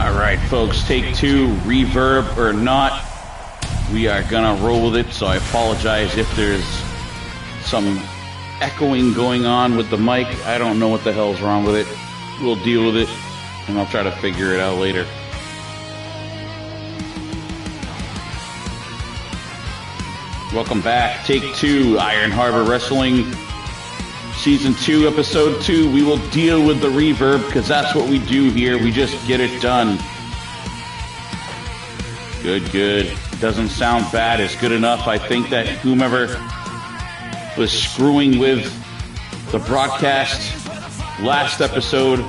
All right, folks, take two, reverb or not, we are gonna roll with it. So I apologize if there's some echoing going on with the mic. I don't know what the hell's wrong with it. We'll deal with it, and I'll try to figure it out later. Welcome back. Take two, Iron Harbor Wrestling, Season 2, Episode 2. We will deal with the reverb because that's what we do here. We just get it done. Good. Doesn't sound bad. It's good enough. I think that whomever was screwing with the broadcast last episode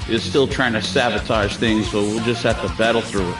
is still trying to sabotage things, so we'll just have to battle through it.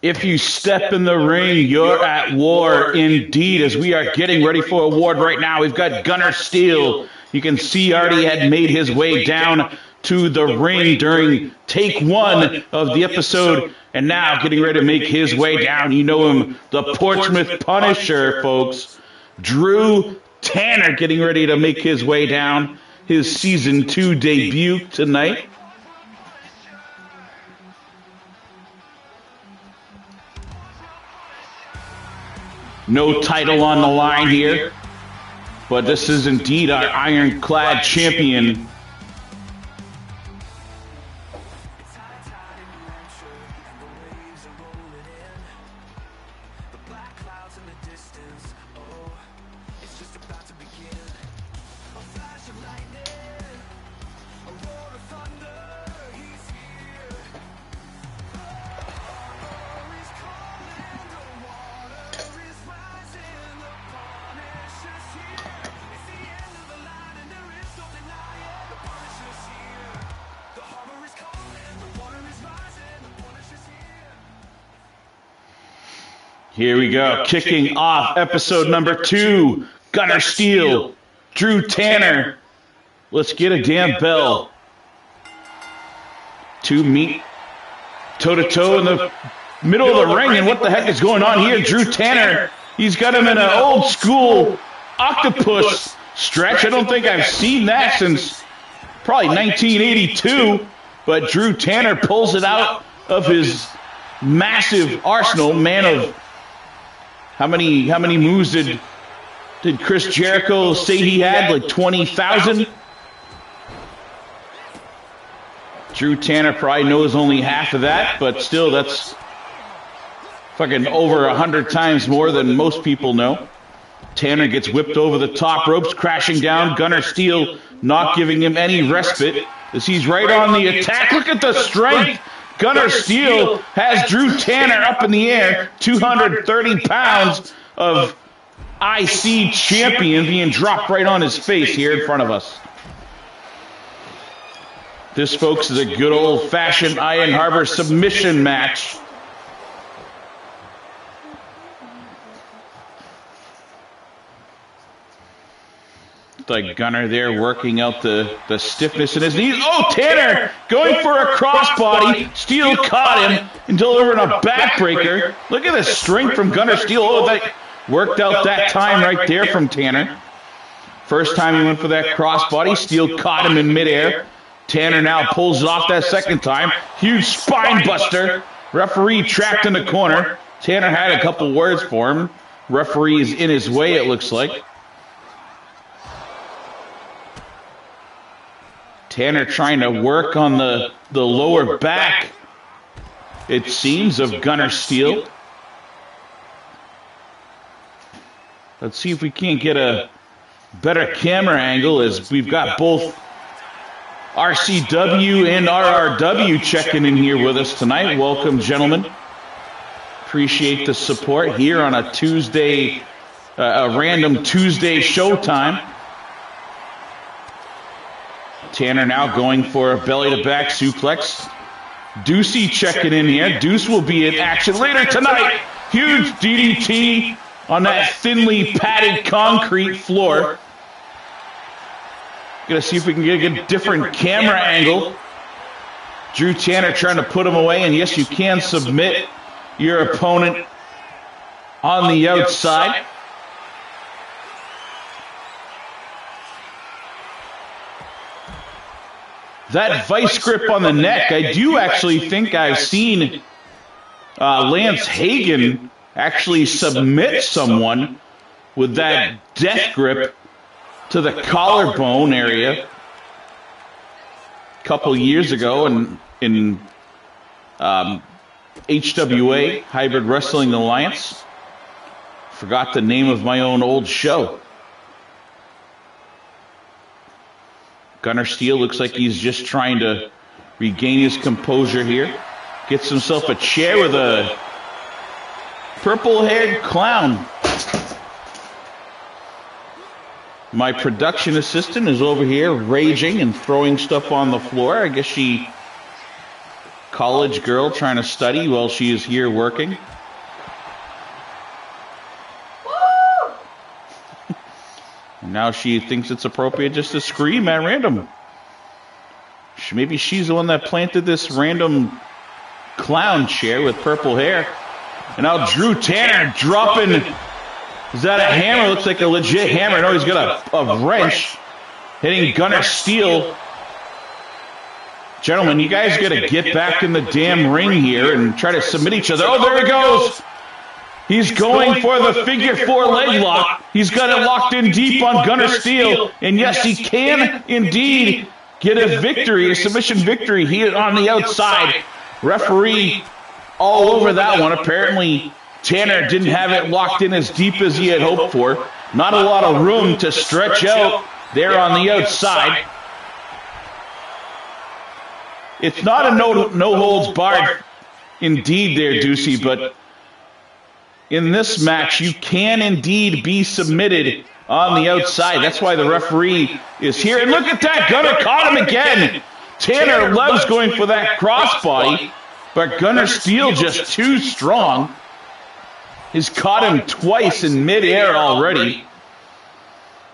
If you step in the ring, you're at war indeed, as we are getting ready for a award right now. We've got Gunner Steele. You can see already had made his way down to the ring during take one of the episode, and now getting ready to make his way down. You know him, the Portsmouth Punisher, folks. Drew Tanner getting ready to make his way down. His Season 2 debut tonight. No title on the line here, but this is indeed our ironclad champion. Here we go, kicking off episode number 2, Gunner Steele, Drew Tanner. Let's get a damn bell. Two meet toe-to-toe in the middle of the ring, and what the heck is going on here? Drew Tanner, he's got him in an old-school octopus stretch. I don't think I've seen that since probably 1982, but Drew Tanner pulls it out of his massive arsenal. Man of how many moves did Chris Jericho say he had? Like 20,000? Drew Tanner probably knows only half of that, but still, that's fucking over 100 times more than most people know. Tanner gets whipped over the top ropes, crashing down. Gunner Steele not giving him any respite as he's right on the attack. Look at the strength. Gunner Steele has Drew Tanner up in the air, 230 pounds of IC champion being dropped right on his face here in front of us. This, folks, is a good old-fashioned Iron Harbor submission match. Like Gunner there working out the stiffness in his knees. Oh, Tanner going for a crossbody. Steele caught him and delivering a backbreaker. Look at the strength from Gunner Steele. Oh, that worked out that time right there from Tanner. First time he went for that crossbody, Steele caught him in midair. Tanner now pulls it off that second time. Huge spine buster. Referee trapped in the corner. Tanner had a couple words for him. Referee is in his way, it looks like. Tanner trying to work on the lower back, it seems, of Gunner Steele. Let's see if we can't get a better camera angle, as we've got both RCW and RRW checking in here with us tonight. Welcome, gentlemen. Appreciate the support here on a Tuesday, a random Tuesday showtime. Tanner now going for a belly-to-back suplex. Deucey checking in here. Deuce will be in action later tonight. Huge DDT on that thinly padded concrete floor. Gonna see if we can get a different camera angle. Drew Tanner trying to put him away, and yes, you can submit your opponent on the outside. That vice grip on the neck, I do actually think I've seen Lance Hagen actually submit someone with that death grip to the collarbone area a couple years ago in HWA, Hybrid Wrestling Alliance. Forgot the name of my own old show. Gunner Steele looks like he's just trying to regain his composure here. Gets himself a chair with a purple-haired clown. My production assistant is over here raging and throwing stuff on the floor. I guess she, college girl trying to study while she is here working. Now she thinks it's appropriate just to scream at random. Maybe she's the one that planted this random clown chair with purple hair. And now Drew Tanner dropping. Is that a hammer? Looks like a legit hammer. No, he's got a wrench hitting Gunner Steele. Gentlemen, you guys got to get back in the damn ring here and try to submit each other. Oh, there he goes. He's going for the figure four leg lock. He's got it locked in deep on Gunner Steele. And yes, he can indeed get a victory, a submission victory here on the outside. Referee all over that one. Apparently, Tanner didn't have it locked in as deep as he had hoped for. Not a lot of room to stretch out there on the outside. It's not a no holds barred indeed there, Deucey, but in this match, you can indeed be submitted on the outside. That's why the referee is here. And look at that. Gunner caught him again. Tanner loves going for that crossbody, but Gunner Steele just too strong. He's caught him twice in midair already.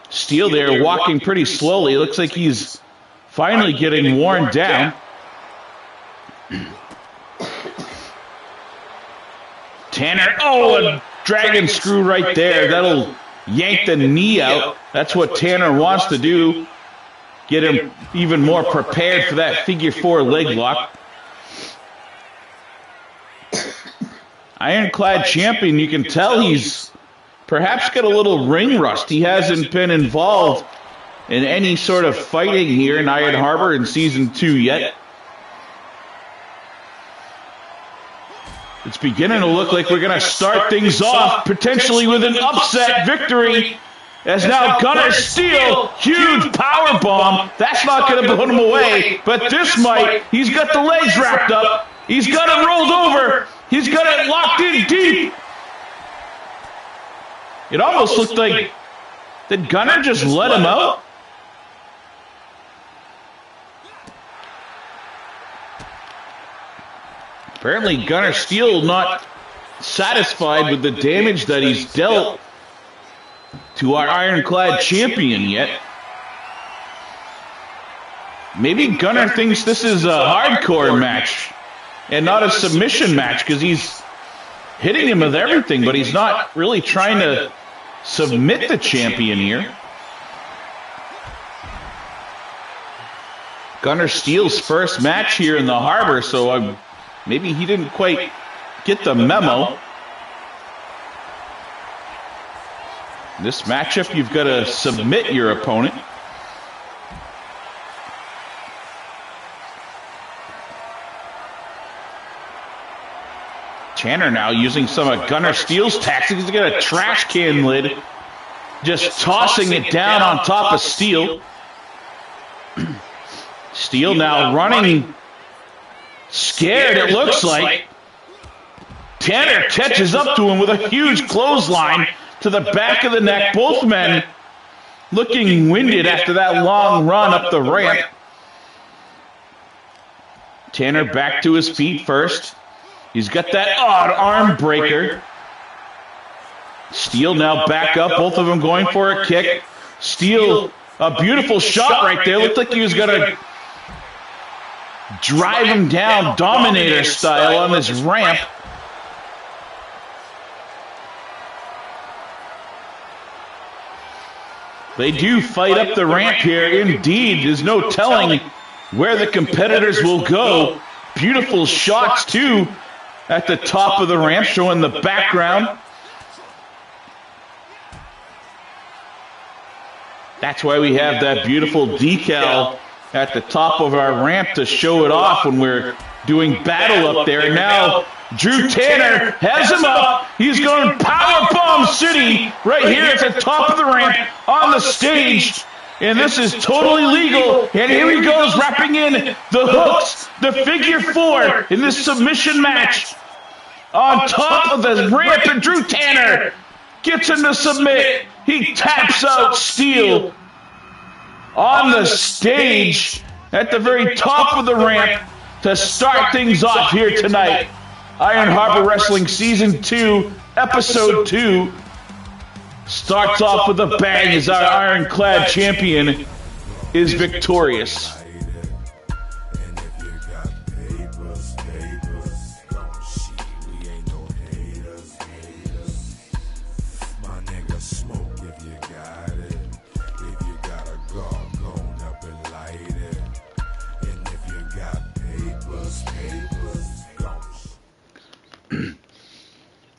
Steele there walking pretty slowly. It looks like he's finally getting worn down. Tanner, a dragon screw right there. That'll yank the knee out. That's what Tanner wants to do. Get him even more prepared for that figure four leg lock. Ironclad champion, you can tell he's perhaps got a little ring rust. He hasn't been involved in any sort of fighting here in Iron Harbor in Season 2 yet. It's beginning to look like we're going to start things off potentially with an upset victory, as now Gunner Steele, huge power bomb. That's not going to put him away, but this might. He's got the legs wrapped up. He's got it rolled over. He's got it locked in deep. It almost looked like, did Gunner just let him out? Apparently Gunner Steele not satisfied with the damage that he's dealt to our Ironclad champion yet. Maybe Gunner thinks this is a hardcore match and not a submission match, because he's hitting him with everything, but he's not really trying to submit the champion here. Gunner Steele's first match here in the Harbor, so maybe he didn't quite get the memo. This matchup, you've got to submit your opponent. Tanner now using some of Gunner Steele's tactics. He's got a trash can lid, just tossing it down on top of Steele. Steele now running scared, it looks like. Tanner catches up to him with a huge clothesline to the back of the neck. Both men looking winded after that long run up the ramp. Tanner back to his feet first. He's got that odd arm breaker. Steele now back up, both of them going for a kick. Steele, a beautiful shot right there. Looked like he was going to drive him down Dominator style on this ramp. They do fight up the ramp here. Indeed, there's no telling where the competitors will go. Beautiful shots, too, at the top of the ramp, showing the background. That's why we have that beautiful decal at the top of our ramp to show it off when we're doing battle up there. Now, Drew Tanner has him up. He's going Powerbomb City right here at the top of the ramp on the stage. And this is totally legal. And here he goes, wrapping in the hooks, the figure four in this submission match. On top of the ramp, and Drew Tanner gets him to submit. He taps out Steele on the stage at the very top of the ramp to start things off here tonight. Iron Harbor Wrestling Season 2, Episode 2 starts off with a bang as our ironclad champion is victorious.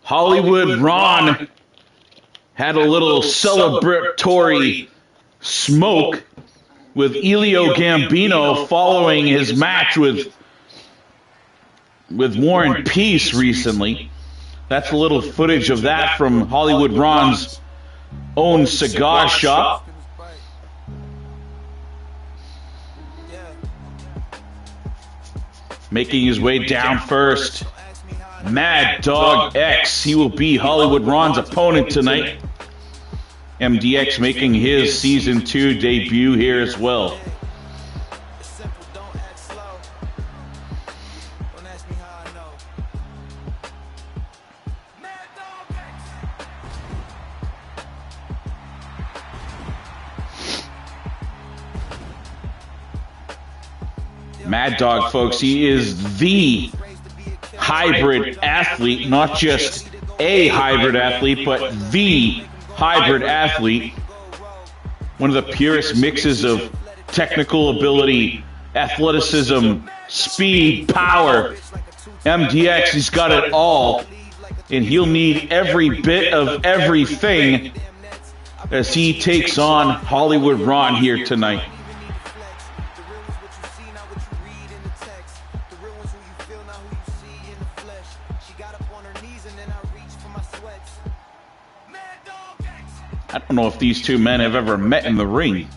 Hollywood Ron had a little celebratory smoke with Elio Gambino following his match with War and Peace recently. That's a little footage of that from Hollywood Ron's own cigar shop. Making his way down first, Mad Dog X. He will be Hollywood Ron's opponent tonight. MDX making his Season 2 debut here as well. Mad Dog, folks, he is the hybrid athlete, not just a hybrid athlete, but the hybrid athlete. One of the purest mixes of technical ability, athleticism, speed, power. MDX, he's got it all, and he'll need every bit of everything as he takes on Hollywood Ron here tonight. I don't know if these two men have ever met in the ring.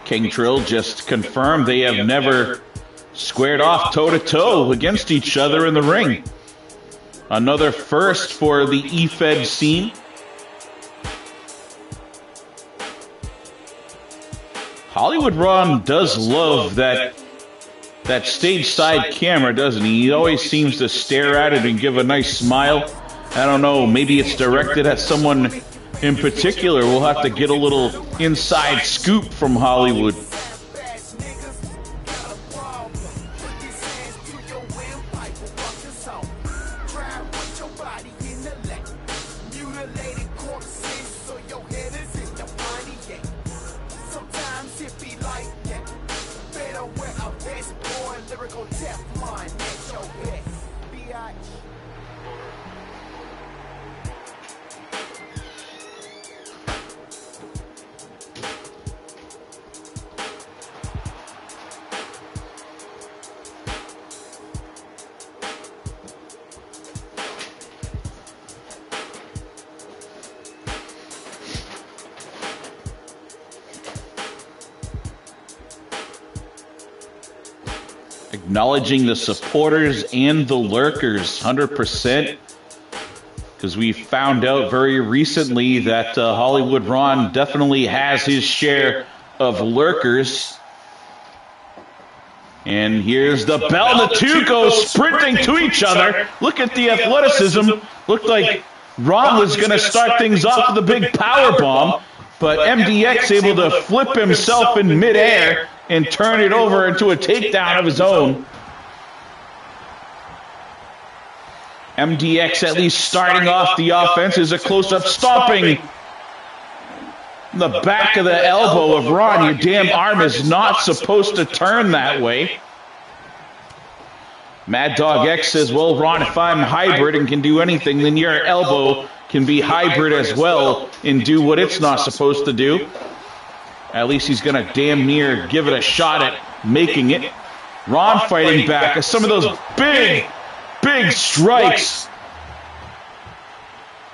King Trill just confirmed they have never squared off toe-to-toe against each other in the ring. Another first for the E-Fed scene. Hollywood Ron does love that stage side camera, doesn't he? He always seems to stare at it and give a nice smile. I don't know, maybe it's directed at someone in particular. We'll have to get a little inside scoop from Hollywood. acknowledging the supporters and the lurkers, 100%. Because we found out very recently that Hollywood Ron definitely has his share of lurkers. And here's the bell. The two go sprinting to each other. Look at the athleticism. Looked like Ron was going to start things off with a big power bomb, but MDX able to flip himself in midair and turn it over into a takedown of his own. MDX at least starting off the offense is a close-up stomping the back of the elbow of Ron. Your damn arm is not supposed to turn that way. Mad Dog X says, well, Ron, if I'm hybrid and can do anything, then your elbow can be hybrid as well and do what it's not supposed to do. At least he's going to damn near give it a shot at making it. Ron fighting back as some of those big strikes.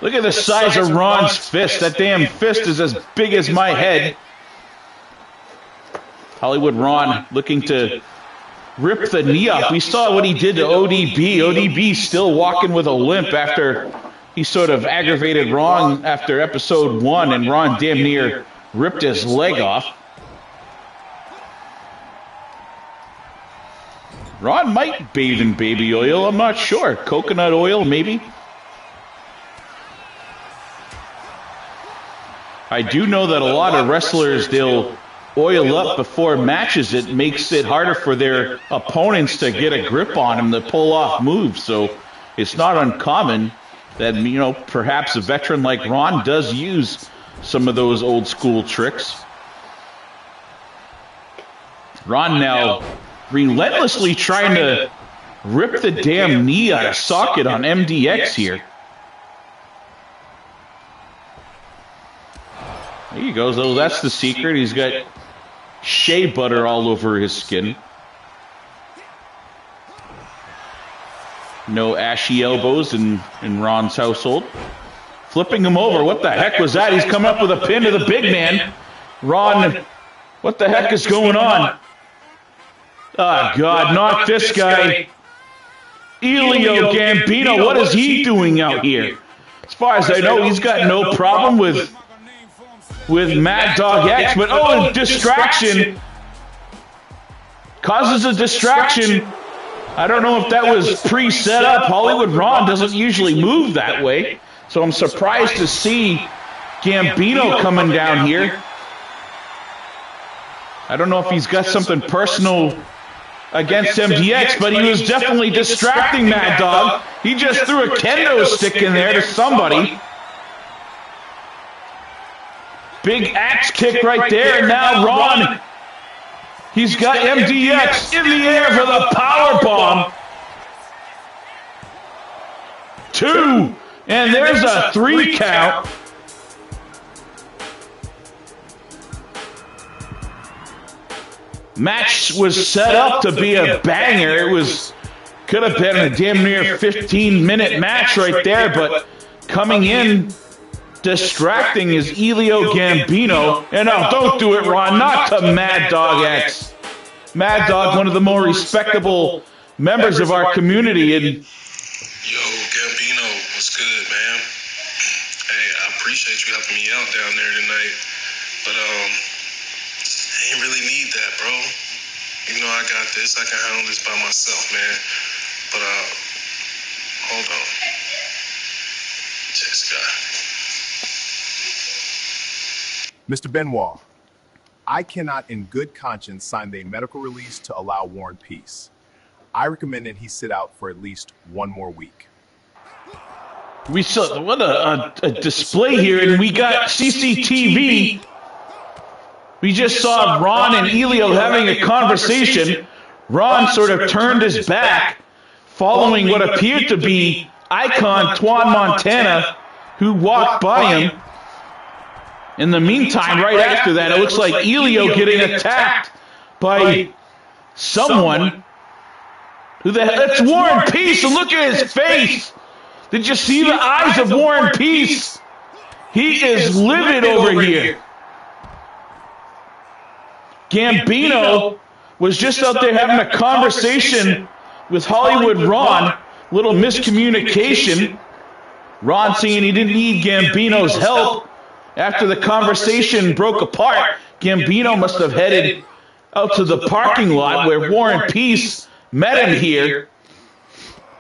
Look at the size of Ron's fist. That damn fist is as big as my head. Hollywood Ron looking to rip the knee off. We saw what he did to ODB. ODB still walking with a limp after he sort of aggravated Ron after episode 1, and Ron damn near ripped his leg off. Ron might bathe in baby oil, I'm not sure. Coconut oil, maybe? I do know that a lot of wrestlers, they'll oil up before matches. It makes it harder for their opponents to get a grip on them, to pull off moves. So it's not uncommon that, you know, perhaps a veteran like Ron does use some of those old school tricks. Ron now relentlessly trying to rip the damn knee out of socket on MDX here. There he goes. Oh, that's the secret. He's got shea butter all over his skin. No ashy elbows in Ron's household. Flipping him over. What the heck was that? He's coming up with a pin to the big man. Ron, what the heck is going on? Oh, God, not this guy. Elio Gambino, what is he doing out here? As far as I know, he's got no problem with Mad Dog X, but oh, distraction. Causes a distraction. I don't know if that was pre-set up. Hollywood Ron doesn't usually move that way, so I'm surprised to see Gambino coming down here. I don't know if he's got something personal against MDX, but he was definitely distracting Mad Dog. He just threw a kendo stick in there to somebody. Big axe kick right there, and now Ron, he's got MDX in the air for the power bomb. 2, and there's a 3 count. Match was set up to be a banger. It could have been a damn near 15-minute match right there, but coming in distracting is Elio Gambino. And no, don't do it, Ron, not to Mad Dog X. Mad Dog, one of the more respectable members of our community. And yo, Gambino, what's good, man? Hey, I appreciate you helping me out down there tonight, but I ain't really need that, bro. You know I got this. I can handle this by myself, man. But hold on. Just got. Mr. Benoit, I cannot in good conscience sign the medical release to allow War and Peace. I recommend that he sit out for at least 1 more week. we saw what a display here, and we got CCTV. We just saw Ron and Elio having a conversation. Ron sort of turned his back, following what appeared to be icon Twan Montana, who walked by him. In the meantime, right after that, it looks like Elio getting attacked by someone. Who the hell? It's War and Peace, and look at his face. Did you see the eyes of War and Peace? He is livid over here. Gambino was just out there having a conversation with Hollywood Ron. Little miscommunication. Ron saying he didn't need Gambino's help. After the conversation broke apart, Gambino must have headed out to the parking lot where War and Peace met him here.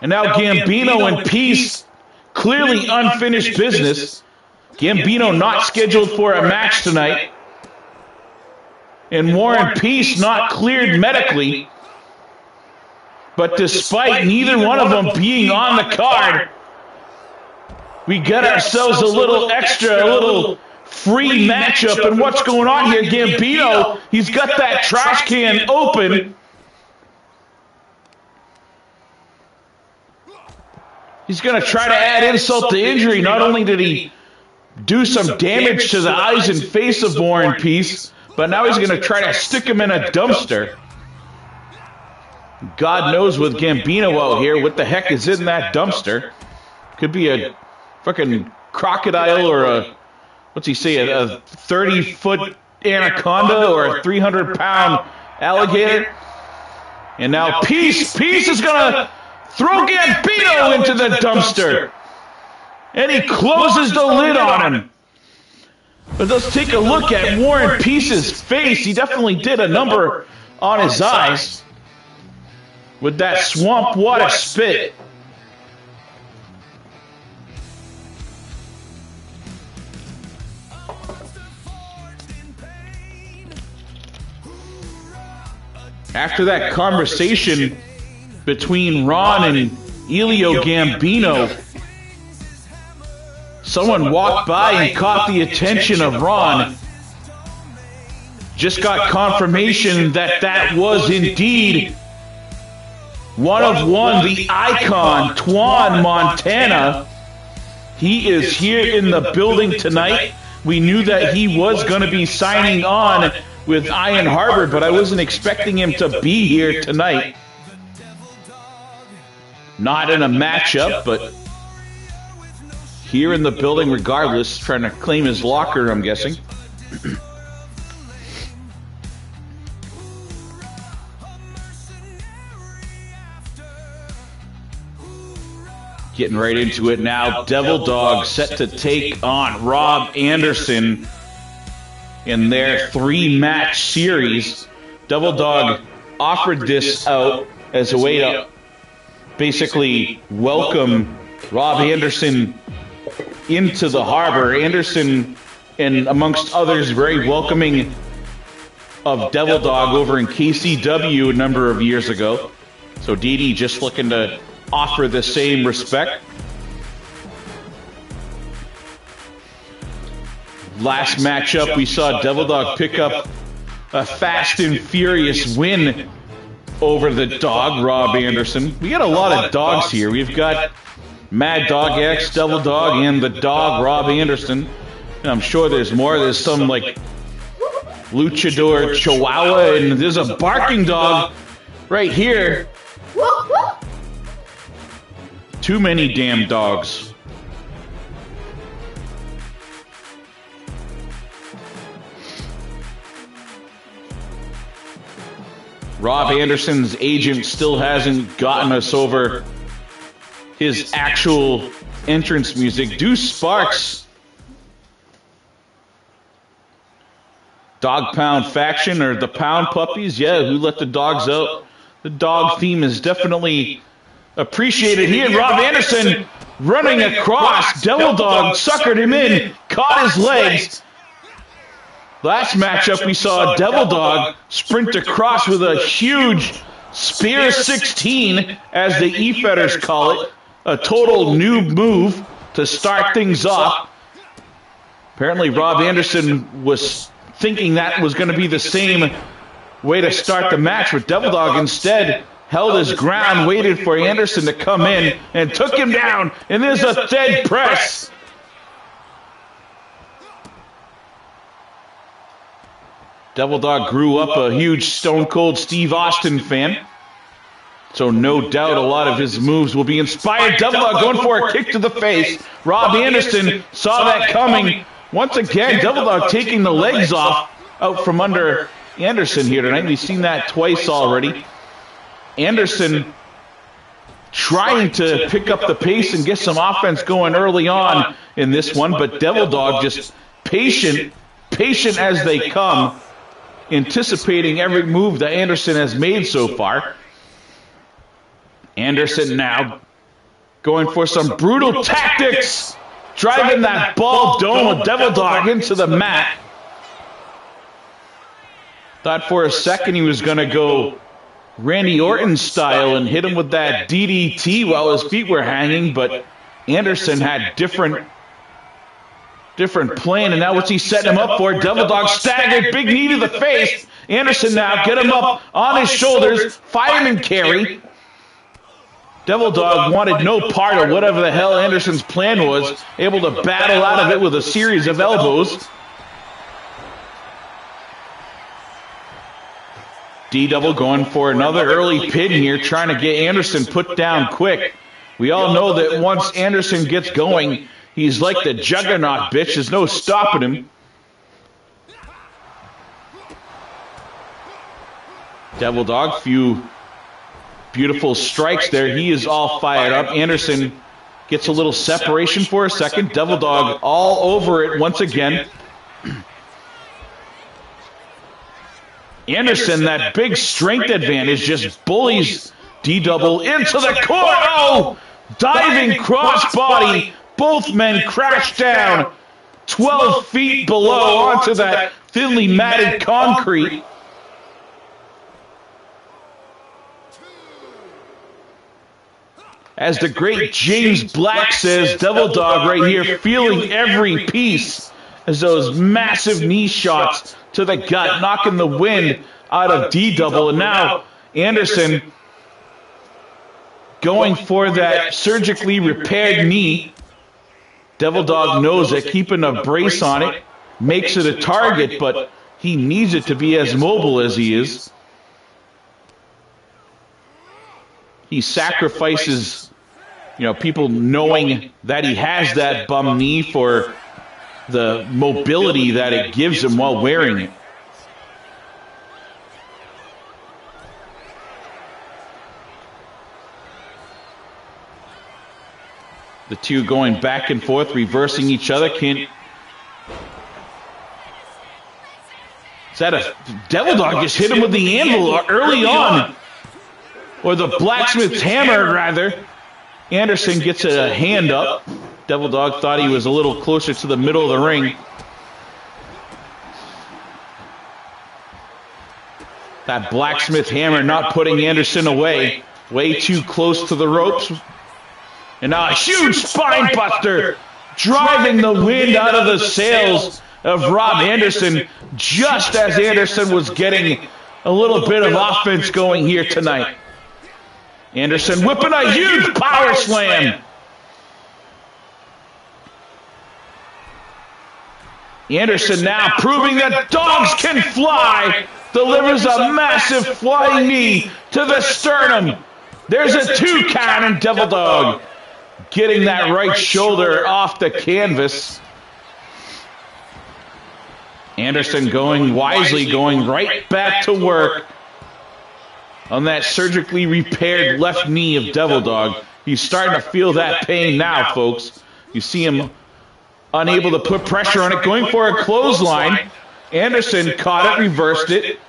And now Gambino and Peace, clearly unfinished business. Gambino not scheduled for a match tonight. And War and Peace not cleared medically. But despite neither one of them being on the card, we got ourselves a little extra, a little free matchup. And what's going on here? Gambino, he's got that trash can open. He's going to try to add insult to injury. Not only did he do some damage to the eyes and face of War and Peace, but now he's going to try to stick him in a dumpster. God knows with Gambino out here, what the heck is in that dumpster? Could be a fucking crocodile or a, what's he say, a 30-foot anaconda or a 300-pound alligator. And now Peace is going to throw Gambino into the dumpster. And he closes the lid on him. But let's take a look at War and Peace's face. He definitely did a number on his eyes with that swamp water spit. After that conversation between Ron and Elio Gambino, someone walked by and caught the attention of Ron. Just got confirmation that that was indeed one of one, the icon, Twan Montana. He is here in the building tonight. We knew that he was going to be signing on with Iron Harbor, but I wasn't expecting him to be here tonight. Not in a matchup, but here in the building regardless, trying to claim his locker, I'm guessing. Getting right into it now. Devil Dog set to take on Rob Anderson in their 3-match series. Devil Dog offered this out as a way to basically welcome Rob Anderson into the harbor. Anderson, and amongst others, very welcoming of Devil Dog over in KCW a number of years ago. So DD just looking to offer the same respect. Last matchup, we saw Devil Dog pick up a fast and furious win over the dog, Rob Anderson. We got a lot of dogs here. We've got Mad Dog X, Devil Dog, and the dog, Rob Anderson. And I'm sure there's more. There's some, like, luchador chihuahua, and there's a barking dog right here. Too many damn dogs. Rob Anderson's agent still hasn't gotten us over his actual entrance music. Deuce Sparks. Dog Pound Faction, or the Pound Puppies. Yeah, who let the dogs out? The dog theme is definitely appreciated here. Rob Anderson running across. Devil Dog suckered him in, caught his legs. Last matchup, we saw Devil Dog sprint across with a huge Spear 16, as the E-Fetters call it. A total new move to start things off. Apparently, Rob Anderson was thinking that was going to be the same way to start the match, but Devil Dog instead held his ground, waited for Anderson to come in, and took him down. And there's a dead press. Devil Dog grew up a huge Stone Cold Steve Austin fan, so no doubt a lot of his moves will be inspired. Devil Dog going for a kick to the face. Rob Anderson saw that coming. Once again, Devil Dog taking the legs off out from under Anderson here tonight. We've seen that twice already. Anderson trying to pick up the pace and get some offense going early on in this one, but Devil Dog just patient as they come, anticipating every move that Anderson has made so far. Anderson now going for some brutal tactics, driving that ball dome of Devil Dog into the mat. Thought for a second he was going to go Randy Orton style and hit him with that DDT while his feet were hanging, but Anderson had different plan, and now what's he setting him up for? Devil Dog staggered, big knee to the face. Anderson now get him up on his shoulders, fireman carry. Devil Dog wanted no part of whatever the hell Anderson's plan was, able to battle out of it with a series of elbows. D-Double going for another early pin here, trying to get Anderson put down quick. We all know that once Anderson gets going, he's like the juggernaut, bitch. There's no stopping him. Devil Dog, few beautiful strikes there. He is all fired up. Anderson gets a little separation for a second. Devil Dog all over it once again. Anderson, that big strength advantage, just bullies D-Double into the corner. Oh! Diving crossbody. Both men crash down 12 feet below onto that thinly matted concrete. As the great James Black says, Devil Dog right here feeling every piece as those massive knee shots to the gut, knocking the wind out of D-Double. And now Anderson going for that surgically repaired knee. Devil Dog knows it, keeping a brace on it, makes it a target, but he needs it to be as mobile as he is. He sacrifices, people knowing that he has that bum knee for the mobility that it gives him while wearing it. The two going back and forth, reversing each other. Is that a Devil Dog just hit him with the anvil early on? Or the blacksmith's hammer, rather. Anderson gets a hand up. Devil Dog thought he was a little closer to the middle of the ring. That blacksmith hammer not putting Anderson away. Way too close to the ropes. And now a huge spine buster, driving the wind out of the sails of Rob Anderson, just as Anderson was getting a little bit of offense going here tonight. Anderson whipping a huge power slam. Anderson now proving that dogs can fly, delivers a massive flying knee to the sternum. There's a 2 count, and Devil Dog getting that right shoulder off the canvas. Anderson going wisely, going right back to work on that surgically repaired left knee of Devil Dog. He's starting to feel that pain now, folks. You see him unable to put pressure on it, going for a clothesline. Anderson caught it, reversed it.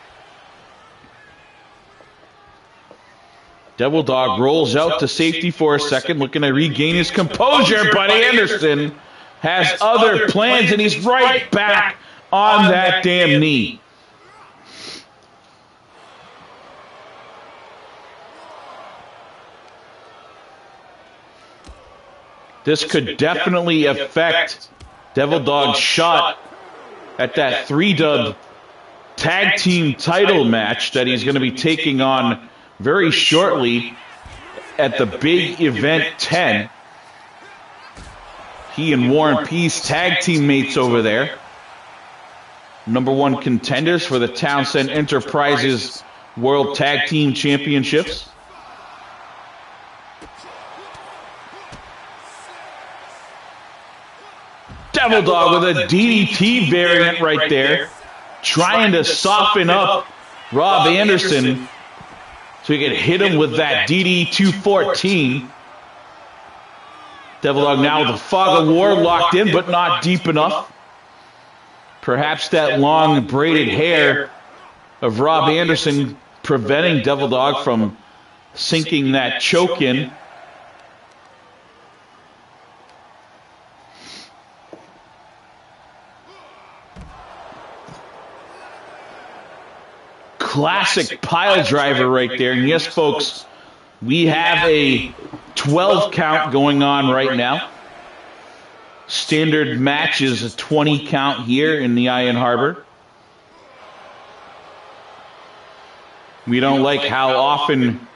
Devil Dog rolls out to safety for a second, looking to regain his composure, but Anderson has other plans, and he's right back on that damn knee. This could definitely affect Devil Dog's shot at that 3-dub tag team title match that he's going to be taking on very shortly at the big event 10. He and Warren Peace, tag teammates over there. #1 contenders for the Townsend Enterprises World Tag Team Championships. Devil Dog with a DDT variant right there. trying to soften up Rob Anderson so he could hit him with that DD 214. Devil Dog now with the fog of war locked in, but not deep enough. Perhaps that long braided hair of Rob Anderson preventing Devil Dog from sinking that choke in. Classic pile driver right there. And yes, folks, we have a 12 count going on right now. Standard match is a 20 count here in the Iron Harbor. We don't like how often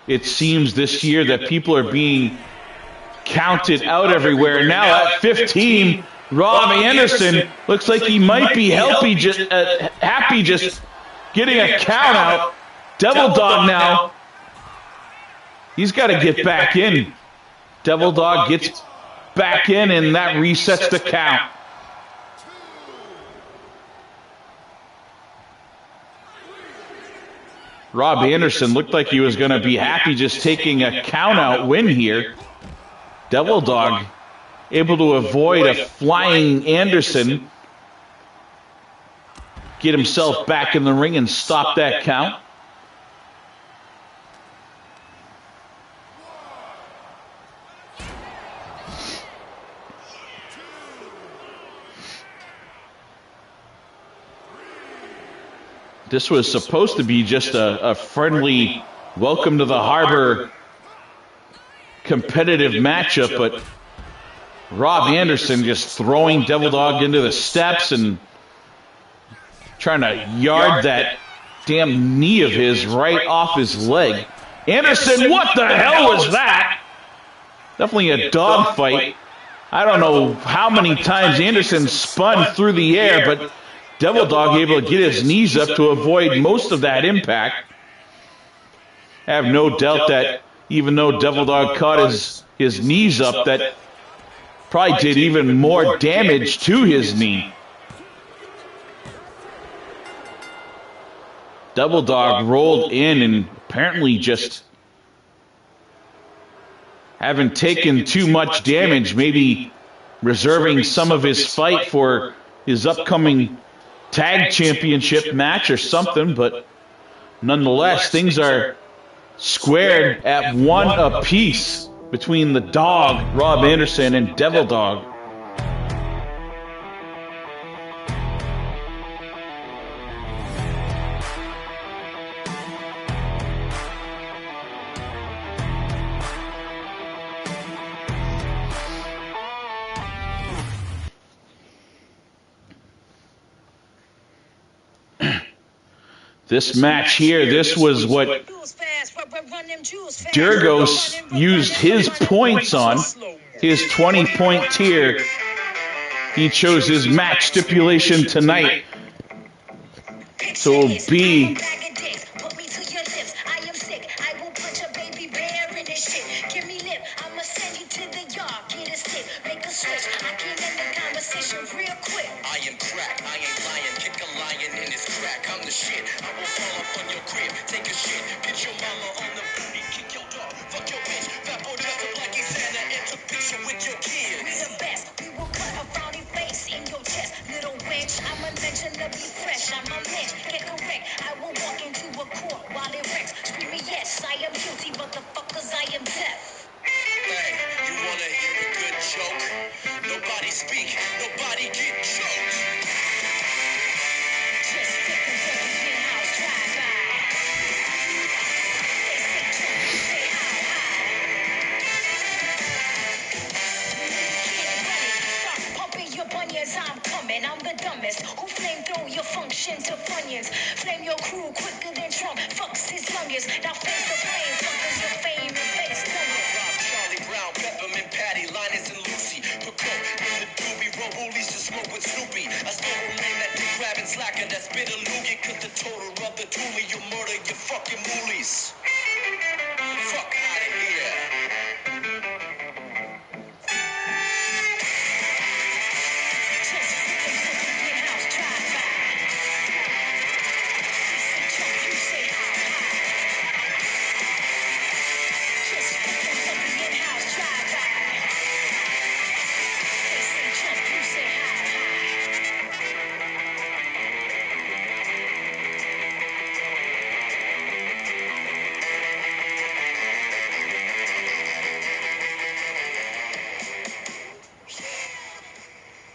it seems this year that people are being counted out everywhere. Now at 15, Rob Anderson looks like he might be happy just getting a count out. Devil Dog now. He's got to get back in. Devil Dog gets back in, and that resets the count. Rob Anderson looked like he was going to be happy just taking a count-out win here. Devil Dog able to avoid a flying Anderson, get himself back in the ring and stop that count. This was supposed to be just a friendly welcome to the harbor competitive matchup, but Rob Anderson just throwing Devil Dog into the steps and trying to yard that damn knee of his right off his leg. Anderson, what the hell was that? Definitely a dog fight. I don't know how many times Anderson spun through the air, but Devil Dog able to get his knees up to avoid most of that impact. I have no doubt that even though Devil Dog caught his knees up, that probably did even more damage to his knee. Devil Dog rolled in and apparently just haven't taken too much damage, maybe reserving some of his fight for his upcoming tag championship match or something, but nonetheless, things are squared at 1 apiece between the Dog, Rob Anderson, and Devil Dog. This match here, this was what Durgos used his points on, his 20-point tier. He chose his match stipulation tonight. So it will be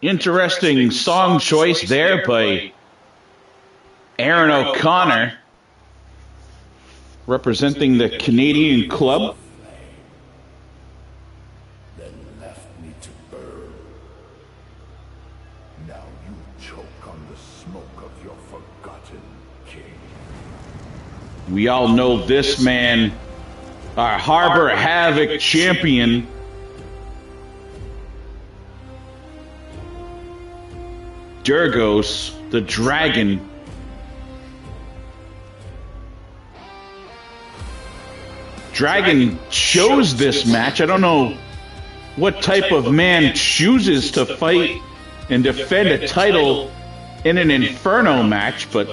Interesting song choice there by Aaron O'Connor, representing the Canadian club. Then left me to burn. Now you choke on the smoke of your forgotten king. We all know this man, our Harbor Havoc champion, Durgos, the Dragon. Dragon chose this match. I don't know what type of man chooses to fight and defend a title in an Inferno match, but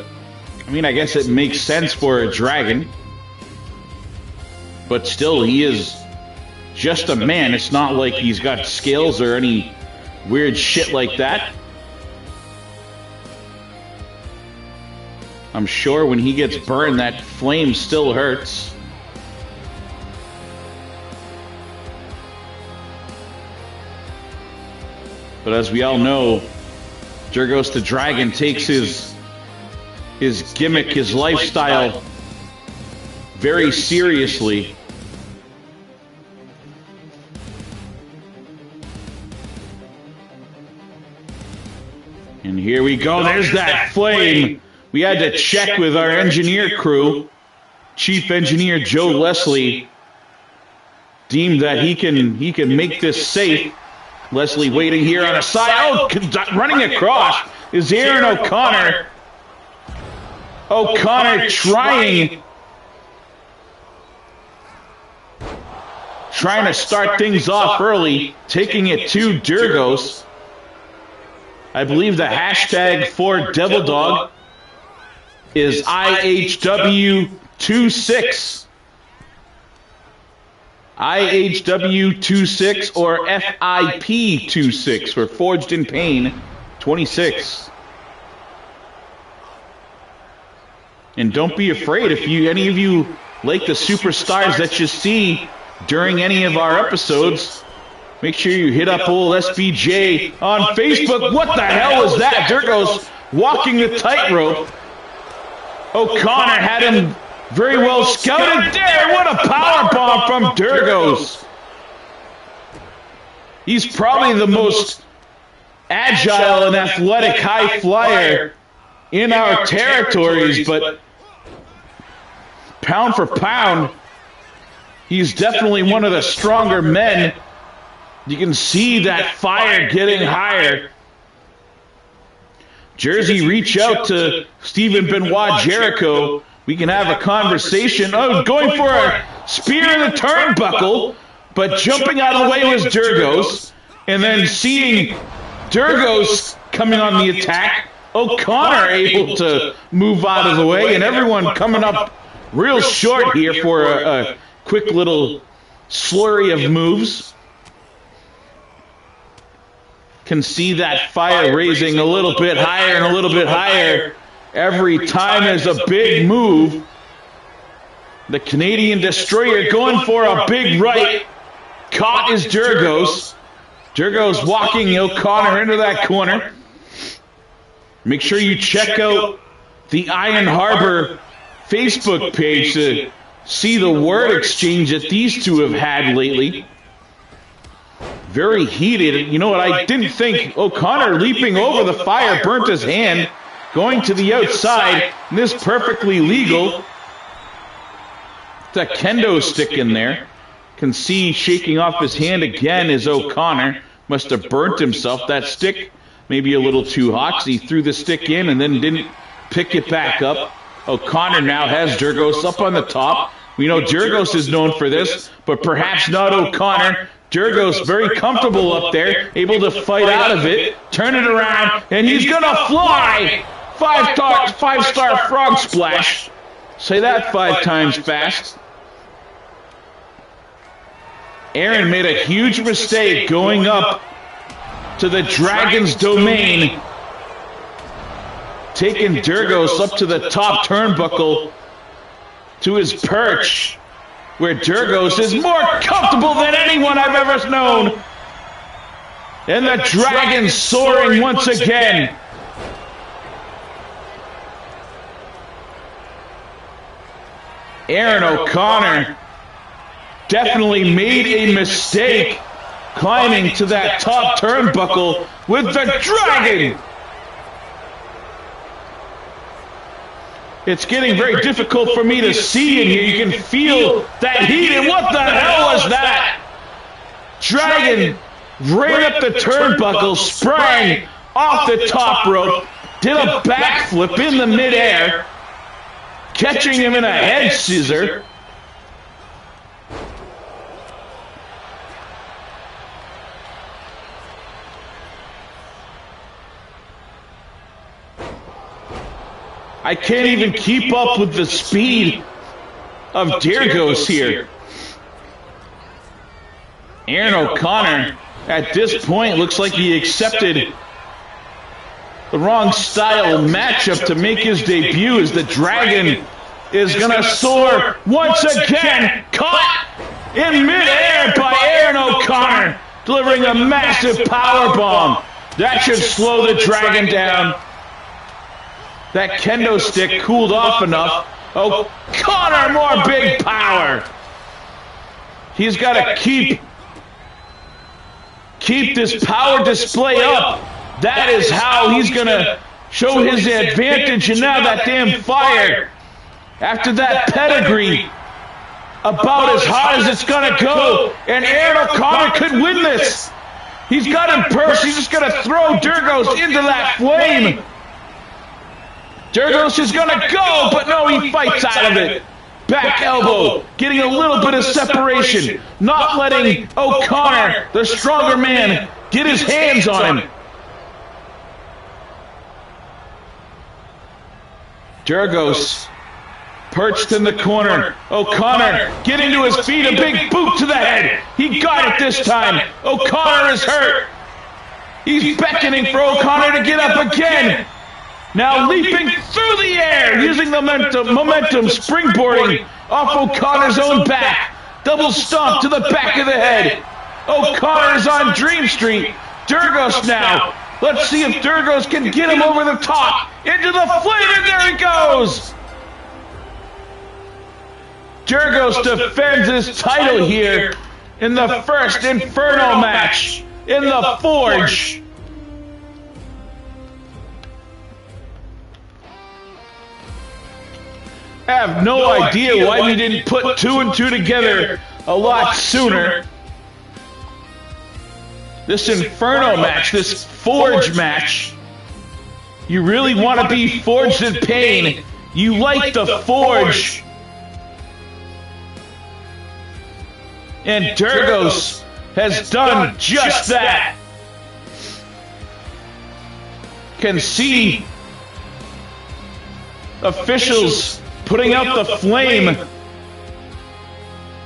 I mean, I guess it makes sense for a Dragon. But still, he is just a man. It's not like he's got scales or any weird shit like that. I'm sure when he gets burned, that flame still hurts. But as we all know, Durgos the Dragon takes his gimmick, his lifestyle very seriously. And here we go. There's that flame. We had to check with our engineer crew. Chief Engineer Joe Leslie deemed that he can make this safe. Leslie waiting here on the side. Oh, running across is Aaron O'Connor. O'Connor trying to start things off early, taking it to Durgos. I believe the hashtag for Devil Dog is IHW26. IHW26 or FIP26 for Forged in Pain 26. And don't be afraid if any of you like the superstars that you see during any of our episodes. Make sure you hit up old SBJ on Facebook. What the hell was that? Durgos walking the tightrope. O'Connor had him very well scouted there. What a power bomb from Durgos. He's probably the most agile and athletic high flyer in our territories, but pound for pound, he's definitely one of the stronger men. You can see that fire getting higher. Jersey, reach out to Stephen Benoit Jericho. We can have a conversation. Oh, going for a spear in the turnbuckle, but jumping out of the way was Durgos. And then seeing Durgos coming on the attack, O'Connor able to move out of the way, and everyone coming up real short here for a quick little slurry of moves. Can see that fire raising a little bit higher and a little bit higher every time as a big move. The Canadian Destroyer going for a big right. Caught is Durgos. Durgos walking O'Connor into that corner. Make sure you check out the Iron Harbor Facebook page to see the word exchange that these two have had lately. Very heated. You know what? I didn't think O'Connor leaping over the fire burnt his hand. Going to the outside. And this perfectly legal. The kendo stick in there. Can see shaking off his hand again is O'Connor. Must have burnt himself. That stick maybe a little too hot. So he threw the stick in and then didn't pick it back up. O'Connor now has Durgos up on the top. We know Durgos is known for this, but perhaps not O'Connor. Durgos very comfortable up there, able to fight out of it, turn it around, and he's gonna fly! Five-star frog splash. Say that 5 times fast. Aaron made a huge mistake going up to the Dragon's domain, taking Durgos up to the top turnbuckle to his perch, where Durgos is more comfortable than anyone I've ever known. And the Dragon soaring once again. Aaron O'Connor definitely made a mistake climbing to that top turnbuckle with the Dragon. It's getting very difficult for me to see in here. You can feel that heat, and what the hell was that? Dragon ran up the turnbuckle, sprang off the top rope, did a backflip in the midair, catching him in a head scissor. I can't even keep up with the speed of Dyrgos here. Aaron O'Connor, at this point, looks like he accepted the wrong style matchup to make his debut, as the Dragon is going to soar once again. Caught in midair by Aaron O'Connor, delivering a massive powerbomb. That should slow the Dragon down. That kendo stick cooled off enough. O'Connor, more big power. He's got to keep this power display up. That is how he's going to show his advantage. And now that damn fire, after that pedigree, about as hot as it's going to go. And Aaron O'Connor could win this. He's got him perched. He's just going to throw Dyrgos into that flame. Dyrgos is going to go, but no, he fights out of it. Back elbow, getting a little bit of separation, not letting O'Connor, the stronger man, get his hands on him. Dyrgos perched in the corner. O'Connor getting to his feet, a big boot to the head. He got it this time. O'Connor is hurt. He's beckoning for O'Connor to get up again. Now leaping through the air, using the momentum, springboarding off O'Connor's own back. Double stomp to the back of the head. O'Connor is on Dream Street. Dyrgos now. Let's see if Dyrgos can get him over the top. Into the flame, and there he goes. Dyrgos defends his title here in the first Inferno match in the Forge. I have no idea why we didn't put 2 and 2 together a lot sooner. This Inferno match, this Forge match, you really want to be forged in pain. You like the Forge. And Dyrgos has done just that. Can see officials putting out the flame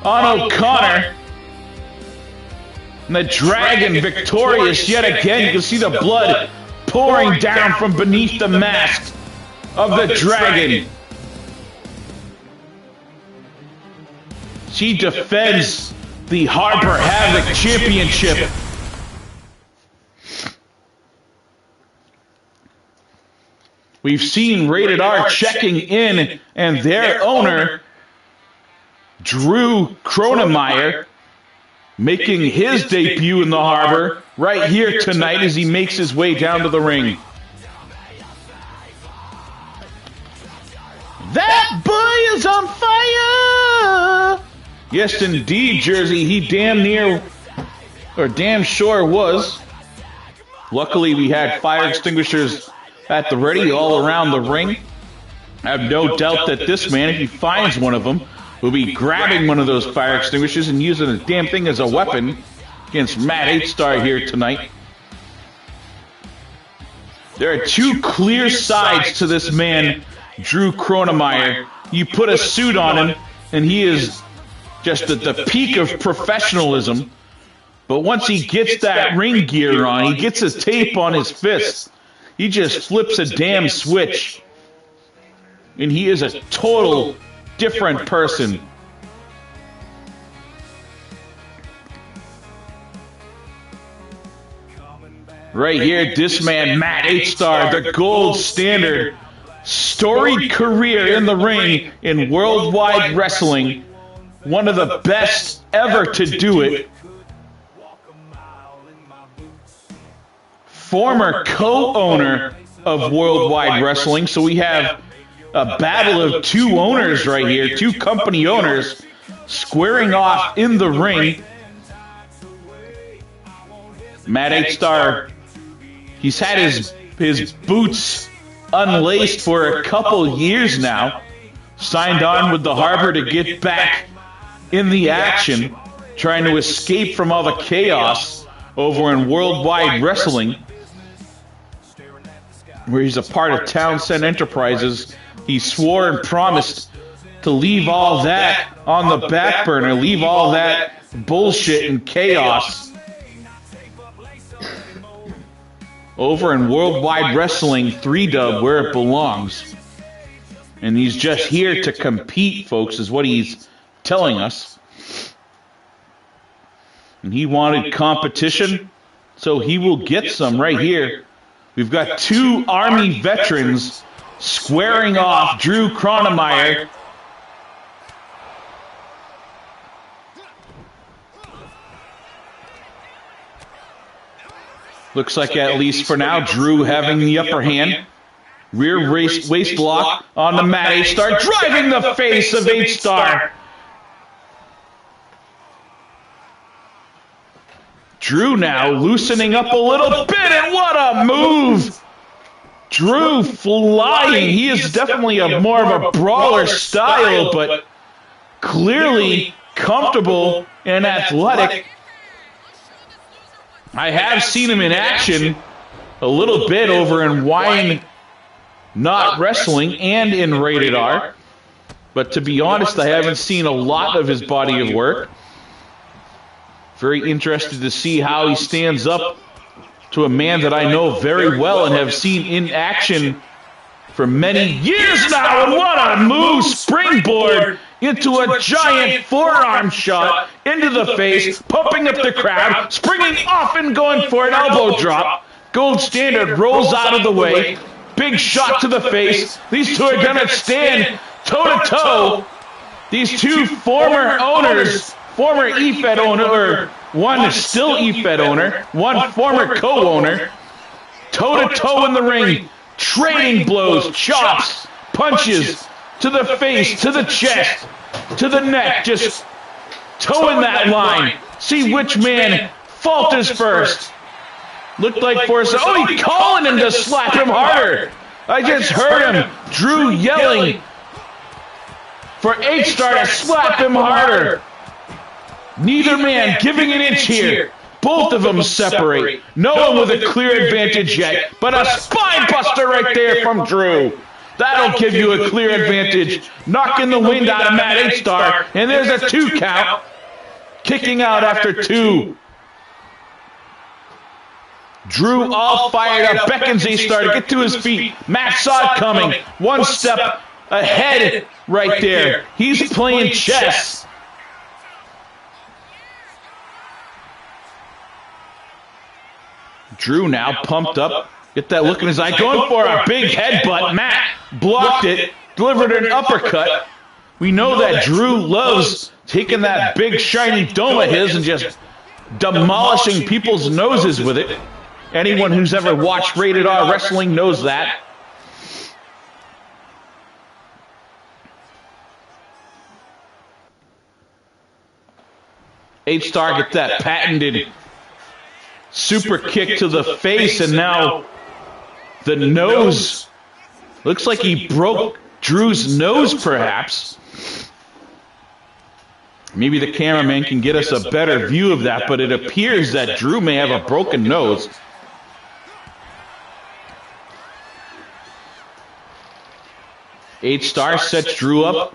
on O'Connor. And the Dragon victorious yet again. You can see the blood pouring down from beneath the mask of the Dragon. She defends the Harbor Havoc Championship. We've seen Rated R checking in, and their owner, Drew Kronemeyer, making his debut in the Harbor right here tonight as he makes his way down to the ring. That boy is on fire! Yes, indeed, Jersey. He damn sure was. Luckily, we had fire extinguishers at the ready all around the ring. I have no doubt that this man, if he finds one of them, will be grabbing one of those fire extinguishers and using the damn thing as a weapon against Matt 8-Star here tonight. There are two clear sides to this man, Drew Kronemeyer. You put a suit on him, and he is just at the peak of professionalism. But once he gets that ring gear on, he gets his tape on his fist, he just flips a damn switch. And he is a total different person. right here. This man, Matt H-Star, the gold standard, storied career in the ring in worldwide wrestling. One of the best ever to do it. Former co-owner of Worldwide Wrestling. So we have a battle of two owners right here, two company owners squaring off in the ring. Matt H-Star, he's had his boots unlaced for a couple years now. Signed on with the Harbor to get back in the action, trying to escape from all the chaos over in Worldwide Wrestling, where he's a part of Townsend Enterprises. He swore and promised to leave all that on the back burner, leave all that bullshit and chaos over in Worldwide Wrestling 3-dub, where it belongs. And he's just here to compete, folks, is what he's telling us. And he wanted competition, so he will get some right here. We've got two Army veterans squaring off. Drew Cronemeyer looks like, at least for now, Drew having the upper hand. Rear waist lock on the mat. H-Star driving the face of H-Star. Drew now loosening up a little bit, and what a move! Drew flying. He is definitely more of a brawler style, but clearly comfortable and athletic. I have seen him in action a little bit over in Wine Not Wrestling and in Rated R, but to be honest, I haven't seen a lot of his body of work. Very interested to see how he stands up to a man that I know very well and have seen in action for many years now. And what a move! Springboard into a giant forearm shot into the face, pumping up the crowd, springing off and going for an elbow drop. Gold Standard rolls out of the way. Big shot to the face. These two are going to stand toe-to-toe. These two former owners, former EFED owner, or one is still EFED owner, one former co-owner, toe-to-toe in the ring, trading blows, chops, punches to the face, to the chest, to the neck, just toeing that line. See which man falters first. Looked like for us. Oh, he's calling him to slap him harder. I just heard him. Drew yelling for H-Star to slap him harder. Neither man giving an inch here. Both of them separate. No one with a clear advantage yet, but a spine buster right there from Drew. That'll give you a clear advantage. Knocking the wind out of Matt H-Star, and there's a 2 count. Kicking out after 2. Drew all fired up, beckons H-Star to get to his feet. Matt saw it coming. One step ahead right there. He's playing chess. Drew now pumped up. Get that look in his eye. Going for a big headbutt. Matt blocked it. Delivered an uppercut. We know that Drew loves taking that big shiny dome of his and just demolishing people's noses with it. Anyone who's ever watched Rated R Wrestling knows that. H-Star get that patented super kick to the face, and now the nose. Looks like he broke Drew's nose, perhaps. Maybe the cameraman can get us a better view of that, but it appears that Drew may have a broken nose. H-Star sets Drew up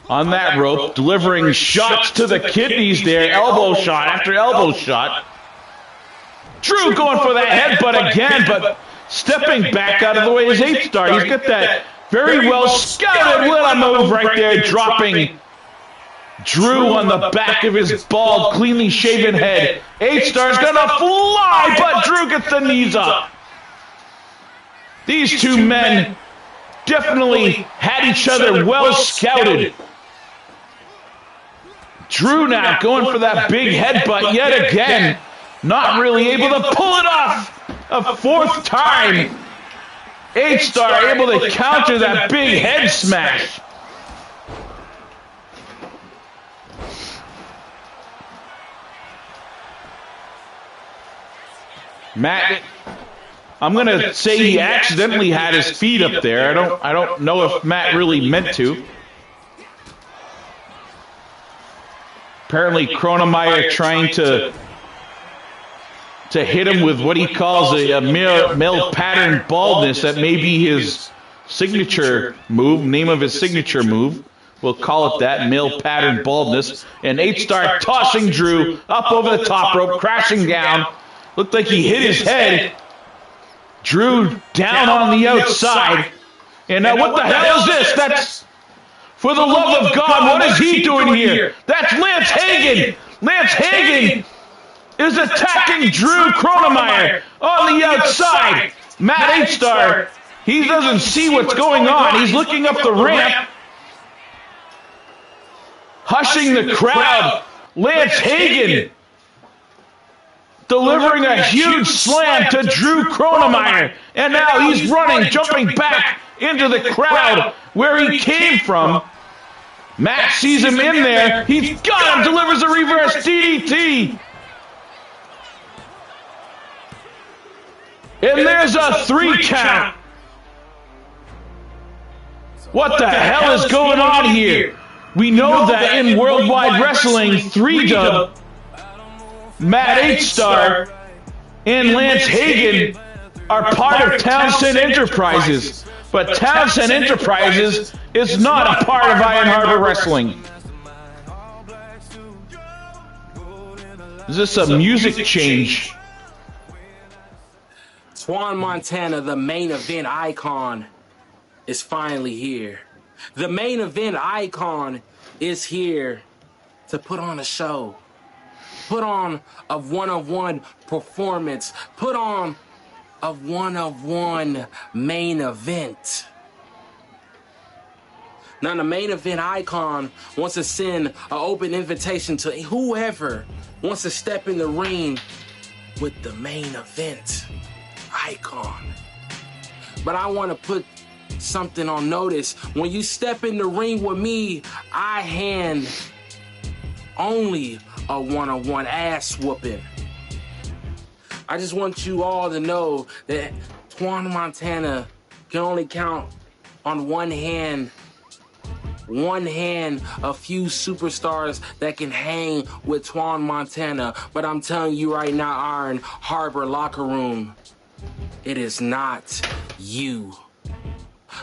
on that rope, delivering shots to the kidneys there. Elbow shot after elbow shot. Drew going for that headbutt again, but stepping back out of the way is H-Star. He's got that very well scouted little move right there, dropping Drew on the back of his bald, cleanly shaven head. H-Star's gonna fly, but Drew gets the knees up. These two men definitely had each other well scouted. Drew now going for that big headbutt yet again. Not really able to pull it off a fourth time. H-Star able to counter that big head smash. Matt, I'm going to say he accidentally had his feet up there. I don't know if Matt really meant to. Apparently Kronemeyer trying to hit him with what he calls a male pattern baldness. That may be his signature move, name of his signature move. We'll call it that, male pattern baldness. And H-Star tossing Drew up over the top rope, crashing down. Looked like he hit his head. Drew down on the outside. And now what the hell is this? That's, for the love of God, what is he doing here? That's Lance Hagen. Lance Hagen is attacking Drew Kronemeyer on the outside. Matt H-Star, he doesn't see what's going on. He's looking up the ramp, hushing the crowd. Lance Hagen delivering a huge slam to Drew Kronemeyer. And now he's running, jumping back into the crowd where he came from. Matt sees him in there. He's got him, delivers a reverse DDT. And there's a 3 count. What the hell is going on here? We know that in Worldwide Wrestling, 3-dub, Matt H-Star and Lance Hagen are part of Townsend Enterprises. But Townsend Enterprises is not a part of Iron Harbor Wrestling. Is this a music change? Twan Montana, the main event icon, is finally here. The main event icon is here to put on a show. Put on a one-of-one performance. Put on a one-of-one main event. Now, the main event icon wants to send an open invitation to whoever wants to step in the ring with the main event icon. But I want to put something on notice. When you step in the ring with me, I hand only a one-on-one ass whooping. I just want you all to know that Twan Montana can only count on one hand a few superstars that can hang with Twan Montana. But I'm telling you right now, Iron Harbor locker room, it is not you.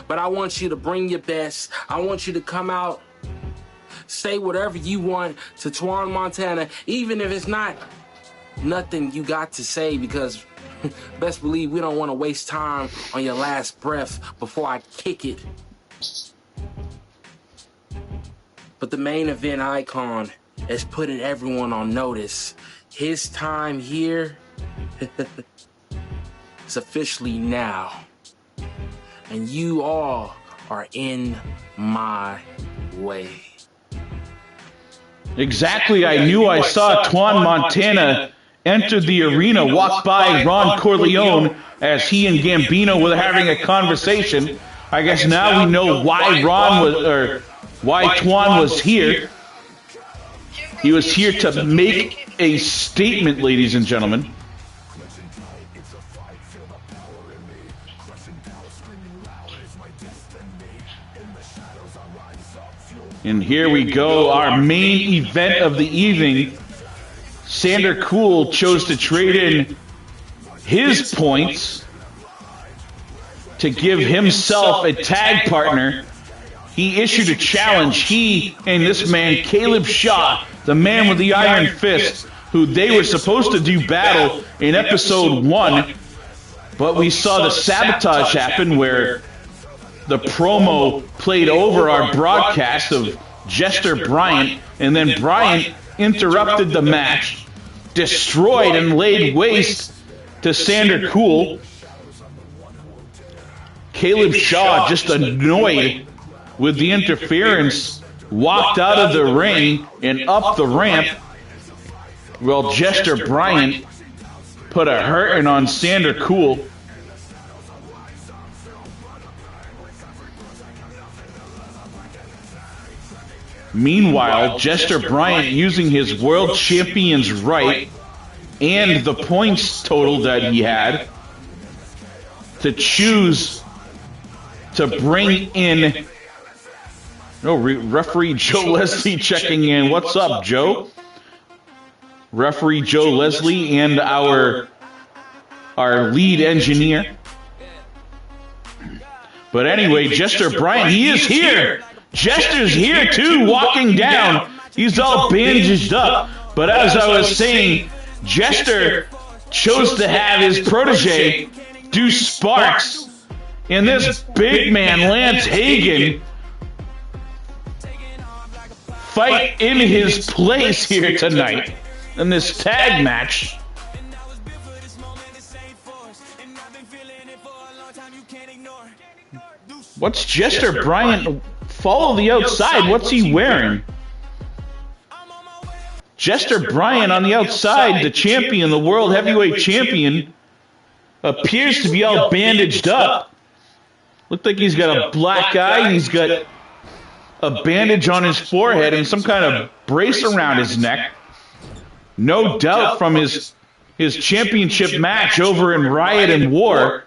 But I want you to bring your best. I want you to come out, say whatever you want to Twan Montana, even if it's not nothing you got to say, because best believe we don't want to waste time on your last breath before I kick it. But the main event icon is putting everyone on notice. His time here is officially now. And you all are in my way. Exactly. I knew I saw Twan Montana enter the arena, walk by Ron Corleone as he and Gambino were having a conversation. I guess now we know why why Twan was here. He was here to make a statement, ladies and gentlemen. And here we go, our main event of the evening. Sander Cool chose to trade in his points to give himself a tag partner. He issued a challenge. He and this man, Caleb Shaw, the man with the iron fist, who they were supposed to do battle in episode 1, but we saw the sabotage happen where the promo played over our broadcast of Jester Bryant, and then Bryant interrupted the match, destroyed and laid waste to Sander Cool. Caleb Shaw, just annoyed with the interference, walked out of the ring and up the ramp. Well, Jester Bryant put a hurting on Sander Cool. Meanwhile, Jester Bryant, using his world champion's right and the points total that he had, to choose to bring in referee Joe Leslie checking in. What's up, Joe? Referee Joe Leslie and our lead engineer. But anyway, Jester Bryant, he is here. Jester's here too, walking down. He's all bandaged up. But as I was saying, Jester chose to have his protege do Sparks. And this big man, Lance Hagen, fight in his place here tonight in this tag match. What's Jester Bryant? Follow the outside. What's he wearing? Jester Bryant on the outside, the champion, the world heavyweight champion, appears to be all bandaged up. Looked like he's got a black eye. He's got a bandage on his forehead and some kind of brace around his neck. No doubt from his championship match over in Riot and War.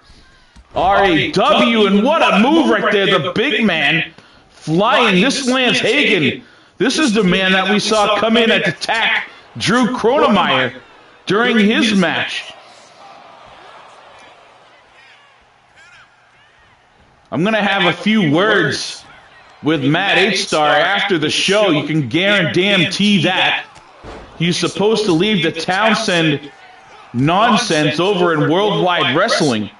RAW, and what a move right there. The big man flying. This Lance Hagen. This is the man that we saw come in and attack Drew Kronemeyer during his match. I'm going to have a few words with Matt H-Star after the show. You can guarantee that. He's supposed to leave the Townsend nonsense over in Worldwide Wrestling.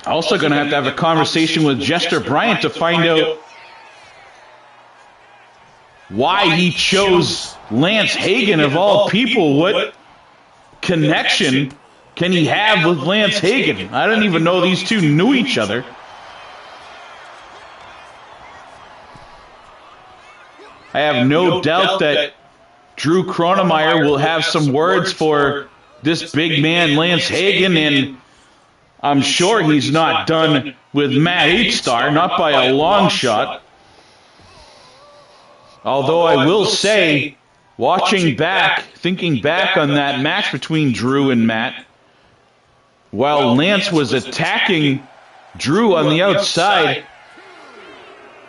Also going to have a conversation with Jester Bryant to find out why he chose Lance Hagen of all people. What connection can he have with Lance Hagen? I don't even know these two knew each other. I have no doubt that Drew Kronemeyer will have some words for this big man, Lance Hagen, and I'm sure he's not done with Matt H-Star, not by a long shot. Although I will say, watching back, thinking back on that match between Drew and Matt, while Lance was attacking Drew on the outside,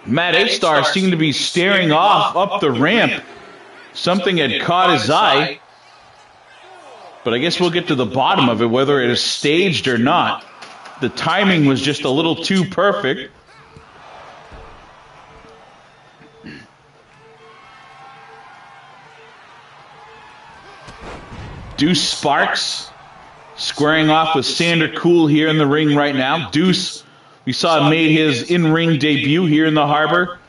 Matt H-Star seemed to be staring off up the ramp. Something had caught his eye. But I guess we'll get to the bottom of it, whether it is staged or not. The timing was just a little too perfect. Deuce Sparks squaring off with Sander Cool here in the ring right now. Deuce, we saw, made his in-ring debut here in the Harbor.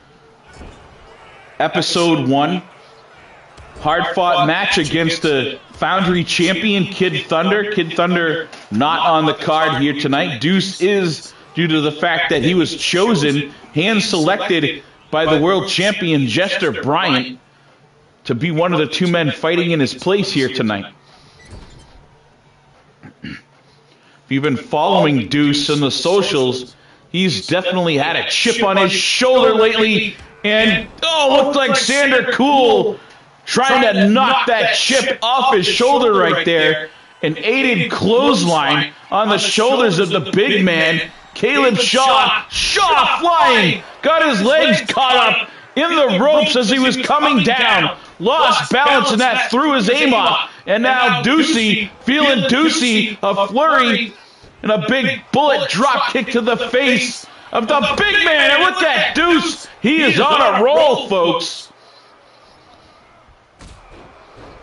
Episode 1. Hard-fought match against the Foundry champion, Kid Thunder. Kid Thunder not on the card here tonight. Deuce is, due to the fact that he was chosen, hand-selected by the world champion, Jester Bryant, to be one of the two men fighting in his place here tonight. If you've been following Deuce on the socials, he's definitely had a chip on his shoulder lately. And, looked like Sander Cool trying to knock that chip off his shoulder right there. An aided clothesline on the shoulders of the big man, Caleb Shaw. Shaw flying, got his legs caught up in the ropes as he was coming down. Lost balance and that threw his aim off. And now Deucey, feeling Deucey, a flurry and a big bullet drop kick to the face of the big man. And look at Deuce. He is on a roll, folks.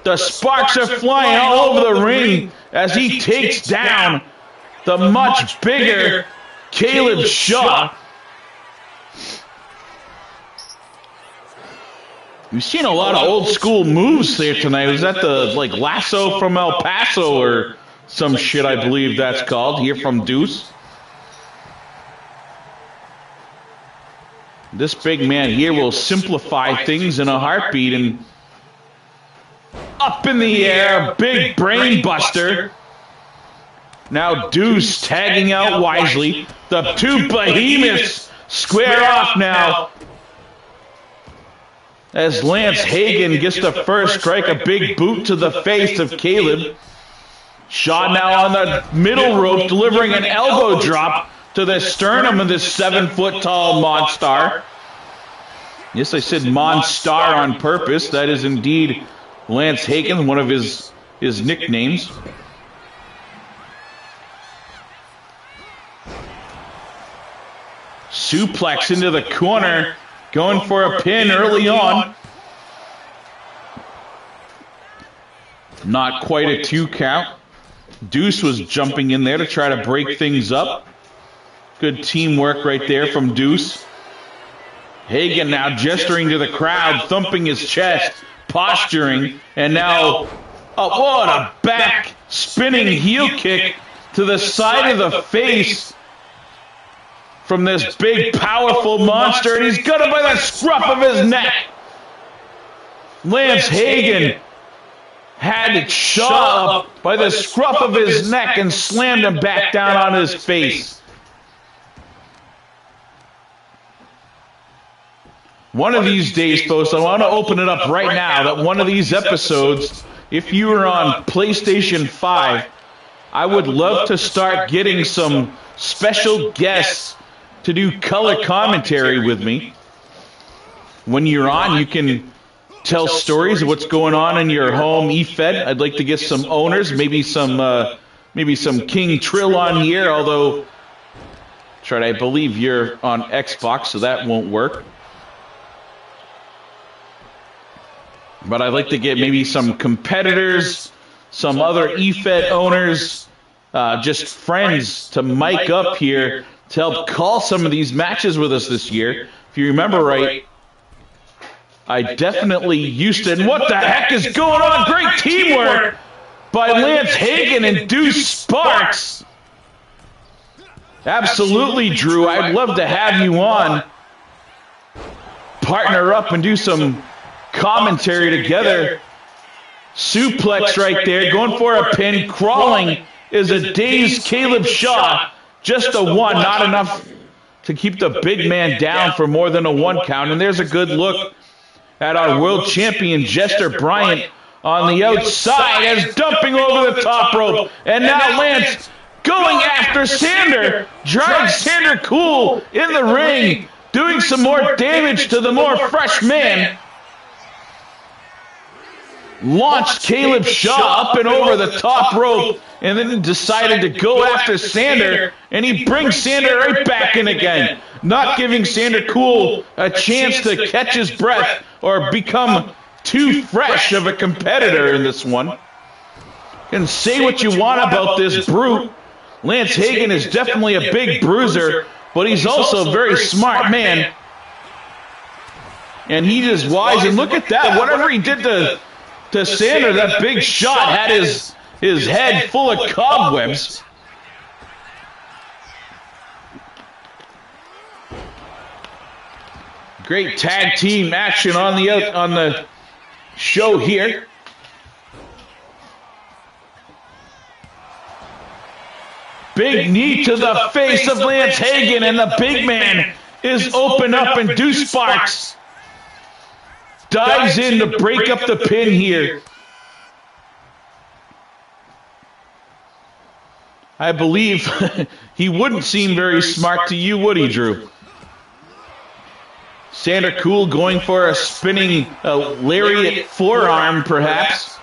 The sparks are flying all over the ring as he takes down the much bigger Caleb Shaw. We've seen a lot of old school moves there tonight. Was that the lasso from El Paso or some shit, I believe that's called, here from Deuce? This big man here will simplify things in a heartbeat, and up in the air, big brain buster. Now Deuce tagging out wisely. The two behemoths square off now, as Lance Hagen gets the first strike, a big boot to the face of Caleb. Shaw now on the middle rope, delivering an elbow drop to the sternum of this 7-foot-tall Monstar. Yes, I said Monstar on purpose. That is indeed Lance Hagen, one of his nicknames. Suplex into the corner, going for a pin early on. Not quite a 2 count. Deuce was jumping in there to try to break things up. Good teamwork right there from Deuce. Hagen now gesturing to the crowd, thumping his chest, posturing, and now, what a back spinning heel kick to the side of the face from this big, powerful monster, and he's got him by the scruff of his neck. Lance Hagen had Shaw up by the scruff of his neck and slammed him back down on his face. One of these days, folks, I want to open it up right now that one of these episodes, if you were on PlayStation 5, I would love to start getting some special guests to do color commentary with me. When you're on, you can tell stories of what's going on in your home eFed. I'd like to get some owners, maybe some King Trill on here, although I believe you're on Xbox, so that won't work. But I'd like to get maybe some competitors, some other eFed owners, just friends to mic up here to help call some of these matches with us this year. If you remember right, I definitely used to. And what the heck is going on? Great teamwork by Lance Hagen and Deuce Sparks. Absolutely, Drew. I'd love to have you on. Partner up and do some commentary together. Suplex right there, going for a pin. Crawling is a dazed Caleb Shaw. Just a 1, not enough to keep the big man down for more than a 1 count. And there's a good look at our world champion Jester Bryant on the outside as dumping over the top rope. And now Lance going after Sander. Drives Sander Cool in the ring, doing some more damage to the more fresh man. Launched Caleb Shaw up and over the top rope, and then decided to go after Sander, and he brings Sander right back in again, not giving Sander Cool a chance to catch his breath or become too fresh of a competitor in this one. You can say what you want about this brute. Lance Hagen is definitely a big bruiser, but he's also a very smart man. And he is wise, and look at that, whatever he did to Sander, that big shot had his head full of cobwebs. Great tag team action on the show here. Big knee to the face of Lance Hagen, and the big man is open up, and Deuce Sparks dives in to break up the pin here. I believe he wouldn't seem very smart to you, would he, Drew? Sander Cool going for a spinning lariat forearm, perhaps.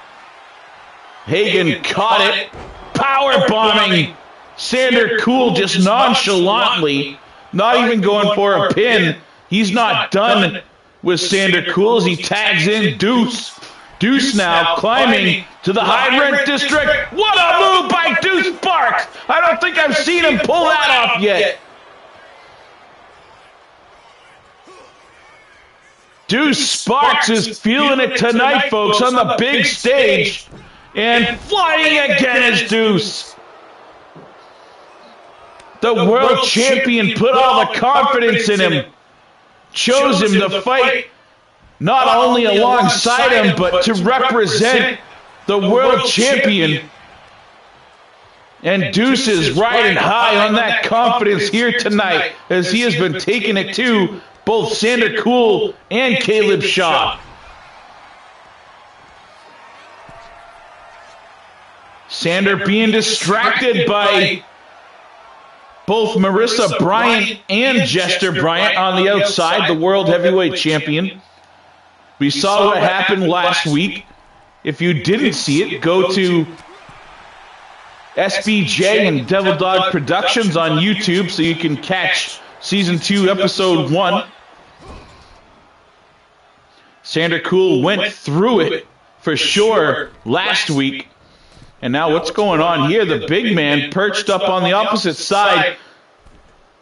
Hagen caught it. Power bombing Sander Cool just nonchalantly, not even going for a pin. He's not done with Sander Cool as he tags in Deuce. Deuce now climbing to the high rent district. What a move by Deuce Sparks! I don't think I've seen him pull that off yet. Deuce Sparks is feeling it tonight, folks, on the big stage. And flying again is Deuce. The world champion put all the confidence in him. Chose him to fight not only alongside him, but to represent the world champion. And Deuce is riding high on that confidence here tonight, as he has been taking it to both Sander Cool and Caleb Shaw. Sander being distracted by both Marissa Bryant and Jester Bryant on the outside, the world heavyweight champion. We saw what happened last week. If you didn't see it, go to SBJ and Devil Dog Productions on YouTube so you can catch Season 2, Episode 1. Sander Cool went through it for sure last week. And now what's going on here? The big man perched up on the opposite side.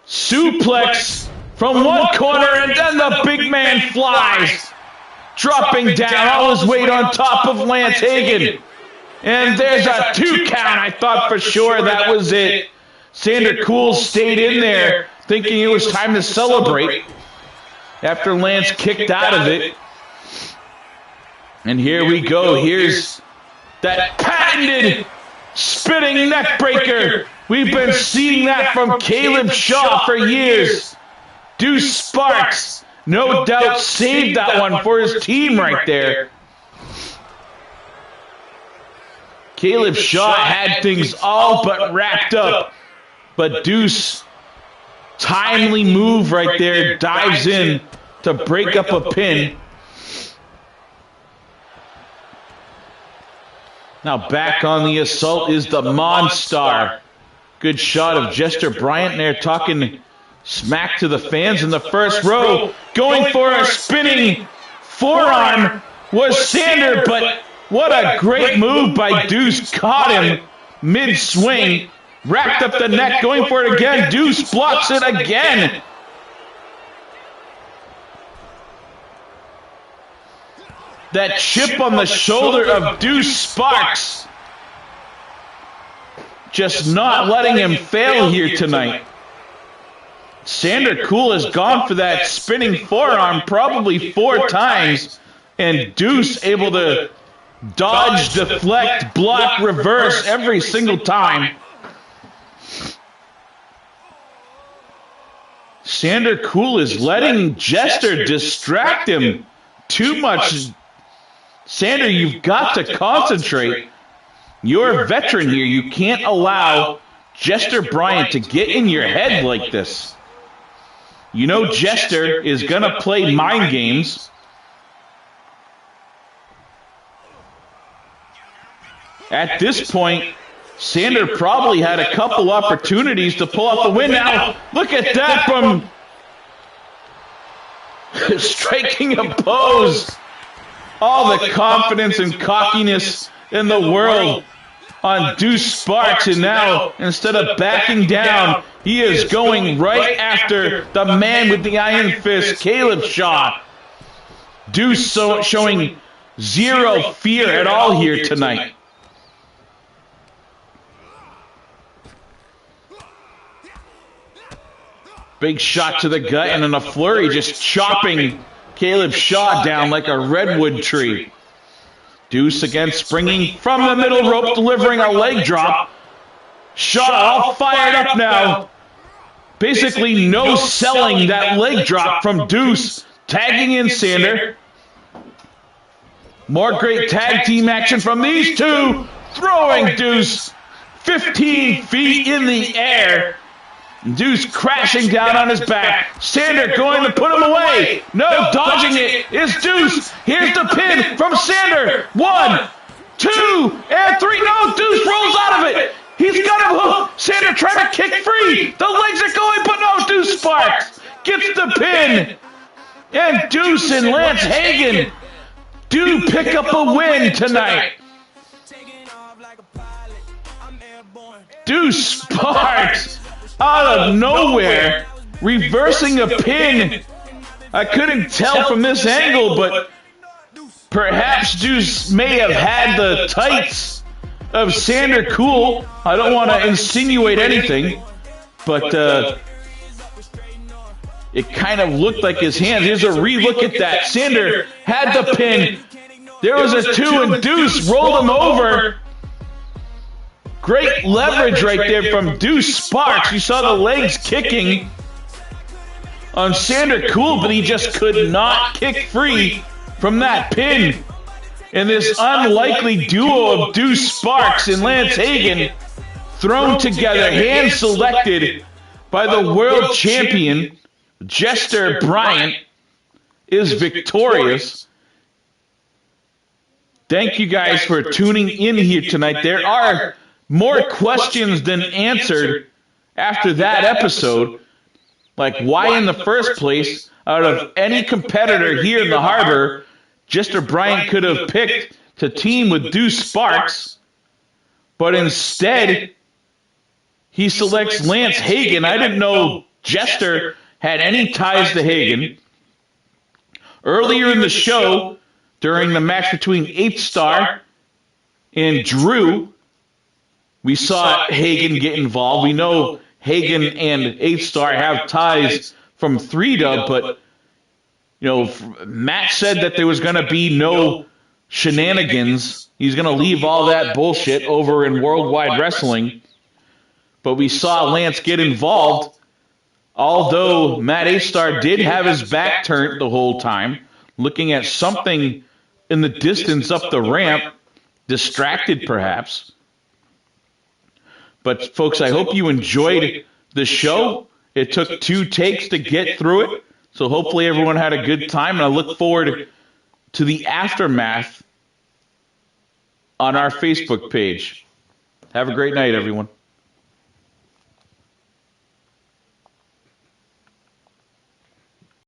Suplex from one corner, and then the big man flies. Dropping down all his weight on top of Lance Hagen. And there's a 2 count. I thought for sure that was it. Sander Cool stayed in there thinking it was time to celebrate after Lance kicked out of it. And here we go. Here's that patented spinning neck breaker. We've been seeing that from Caleb Shaw for years. Deuce Sparks, no doubt, saved that one for his team right there. Caleb Shaw had things all but wrapped up, but Deuce, timely move right there, dives in to break up a pin. Now back on the assault is the Monstar. Good shot of Jester Bryant there talking smack to the fans in the first row. Going for a spinning forearm was Sander, but what a great move by Deuce. Caught him mid-swing. Wrapped up the neck, going for it again. Deuce blocks it again. That chip on the shoulder of Deuce Sparks. Just not letting him fail here tonight. Sander Cool has gone for that spinning forearm probably 4 times. And Deuce able to dodge, deflect, block, reverse every single time. Sander Cool is letting Jester distract him too much. Sander, you've got to concentrate. You're a veteran here. You can't allow Jester Bryant to get in your head like this. You know Jester is going to play mind games. At this point, Sander probably had a couple opportunities to pull off the win. Now, look at that from striking a pose. All the confidence and cockiness in the world on Deuce Sparks, and now instead of backing down, he is going right after the man with the iron fist, Caleb Shaw. Deuce showing zero fear at all here tonight. Big shot to the gut, and in a flurry, just chopping Caleb Shaw down like a redwood tree. Deuce again springing from the middle rope, delivering a leg drop. Shaw all fired up now. Basically no selling that leg drop from Deuce, tagging in Sander. More great tag team action from these two, throwing Deuce 15 feet in the air. Deuce crashing down on his back. Sander going to put him away. No, dodging it is Deuce. Here's the pin from Sander. 1, 2, and 3. No, Deuce rolls out of it. He's got him hooked. Sander trying to kick free. The legs are going, but no, Deuce Sparks gets the pin. And Deuce and Lance Hagen do pick up a win tonight. Deuce Sparks out of nowhere, reversing a pin. I couldn't tell from this angle, but perhaps Deuce may have had the tights of Sander Cool. I don't want to insinuate anything, but it kind of looked like his hands. Here's a re-look at that. Sander had the pin. There was a 2, and Deuce rolled him over. Great leverage right there from Deuce Sparks. You saw the legs kicking on Sander Cool, but he just could not kick free from that pin. And this unlikely duo of Deuce Sparks and Lance Hagen thrown together, hand selected by the world champion, Jester Bryant, is victorious. Thank you guys for tuning in here tonight. There are more questions than answered after that episode. Like, why in the first place, out of any competitor here in the harbor, Jester Bryant could have picked to team with Deuce Sparks, but instead he selects Lance Hagen. I didn't know Jester had any ties to Hagen. Earlier in the show, during the match between 8 Star and Drew, we saw Hagen get involved. We know Hagen and 8 Star have ties from 3-Dub, but you know, Matt said that there was going to be no shenanigans. He's going to leave all that bullshit over in Worldwide Wrestling. But we saw Lance get involved, although Matt 8 Star did have his back turned the whole time, looking at something in the distance up the ramp, distracted perhaps. But folks, I hope you enjoyed the show. It took 2 takes to get through it, so hopefully everyone had a good time, and I look forward to the aftermath on our Facebook page. Have a great night, everyone.